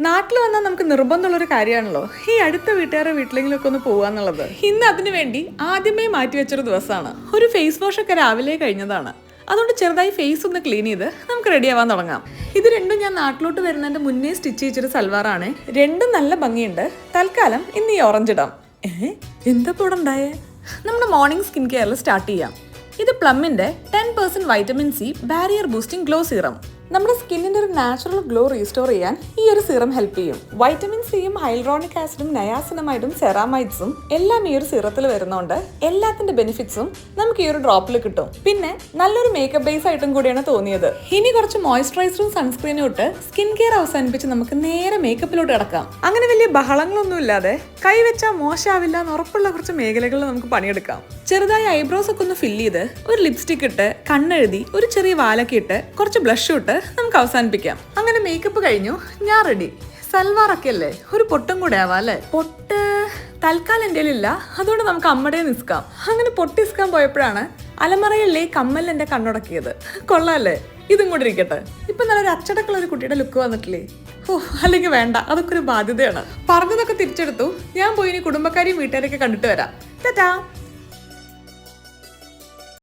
നാട്ടിൽ വന്നാൽ നമുക്ക് നിർബന്ധമുള്ളൊരു കാര്യമാണല്ലോ ഈ അടുത്ത വീട്ടുകാരുടെ വീട്ടിലെങ്കിലൊക്കെ ഒന്ന് പോകാന്നുള്ളത്. ഇന്ന് അതിനു വേണ്ടി ആദ്യമേ മാറ്റിവെച്ചൊരു ദിവസമാണ്. ഒരു ഫേസ് വാഷ് ഒക്കെ രാവിലെ കഴിഞ്ഞതാണ്. അതുകൊണ്ട് ചെറുതായി ഫേസ് ഒന്ന് ക്ലീൻ ചെയ്ത് നമുക്ക് റെഡി ആവാൻ തുടങ്ങാം. ഇത് രണ്ടും ഞാൻ നാട്ടിലോട്ട് വരുന്നതിന്റെ മുന്നേ സ്റ്റിച്ച് ചെയ്തൊരു സൽവാറാണ്. രണ്ടും നല്ല ഭംഗിയുണ്ട്. തൽക്കാലം ഇന്ന് ഈ ഓറഞ്ച് ഇടാം. എന്താ ഇവിടെ ഉണ്ടായേ? നമ്മുടെ മോർണിംഗ് സ്കിൻ കെയറിൽ സ്റ്റാർട്ട് ചെയ്യാം. ഇത് പ്ലമ്മിന്റെ 10% vitamin C barrier boosting glow serum. നമ്മുടെ സ്കിന്നിന്റെ ഒരു നാച്ചുറൽ ഗ്ലോ റീസ്റ്റോർ ചെയ്യാൻ ഈ ഒരു സീറം ഹെൽപ്പ് ചെയ്യും. വൈറ്റമിൻ സിയും ഹൈൽറോണിക് ആസിഡും നയാസിനമൈഡും സെറാമൈഡ്സും എല്ലാം ഈ ഒരു സീറത്തിൽ വരുന്നതുകൊണ്ട് എല്ലാത്തിന്റെ ബെനിഫിറ്റ്സും നമുക്ക് ഈ ഒരു ഡ്രോപ്പിൽ കിട്ടും. പിന്നെ നല്ലൊരു മേക്കപ്പ് ബേസ് ആയിട്ടും കൂടിയാണ് തോന്നിയത്. ഇനി കുറച്ച് മോയ്സ്ചറൈസറും സൺസ്ക്രീനും ഇട്ട് സ്കിൻ കെയർ അവസാനിപ്പിച്ച് നമുക്ക് നേരെ മേക്കപ്പിലോട്ട് കിടക്കാം. അങ്ങനെ വലിയ ബഹളങ്ങളൊന്നും ഇല്ലാതെ കൈവച്ചാൽ മോശമാവില്ല എന്ന് ഉറപ്പുള്ള കുറച്ച് മേഖലകളിൽ നമുക്ക് പണിയെടുക്കാം. ചെറുതായി ഐബ്രോസ് ഒക്കെ ഒന്ന് ഫില്ല് ചെയ്ത് ഒരു ലിപ്സ്റ്റിക് ഇട്ട് കണ്ണെഴുതി ഒരു ചെറിയ വാലൊക്കെ ഇട്ട് കുറച്ച് ബ്ലഷ് ഇട്ട് നമുക്ക് അവസാനിപ്പിക്കാം. അങ്ങനെ മേക്കപ്പ് കഴിഞ്ഞു, ഞാൻ റെഡി. സൽവാറൊക്കെ അല്ലേ, ഒരു പൊട്ടും കൂടെ ആവാം അല്ലേ? പൊട്ട് തൽക്കാലം എൻ്റെ ഇല്ല, അതുകൊണ്ട് നമുക്ക് അമ്മടെ നിസ്കാം. അങ്ങനെ പൊട്ടിസ്കാൻ പോയപ്പോഴാണ് അലമറയിലെ കമ്മൽ എൻ്റെ കണ്ണുടക്കിയത്. കൊള്ളാല്ലേ? ഇതും കൂടെ ഇരിക്കട്ടെ. ഇപ്പൊ നല്ലൊരു അച്ചടക്കുള്ള ഒരു കുട്ടിയുടെ ലുക്ക് വന്നിട്ടില്ലേ? അല്ലെങ്കിൽ വേണ്ട, അതൊക്കെ ഒരു ബാധ്യതയാണ്. പറഞ്ഞതൊക്കെ തിരിച്ചെടുത്തു. ഞാൻ പോയി ഇനി കുടുംബക്കാരെയും വീട്ടുകാരെയൊക്കെ കണ്ടിട്ട് വരാം. ടാറ്റാ.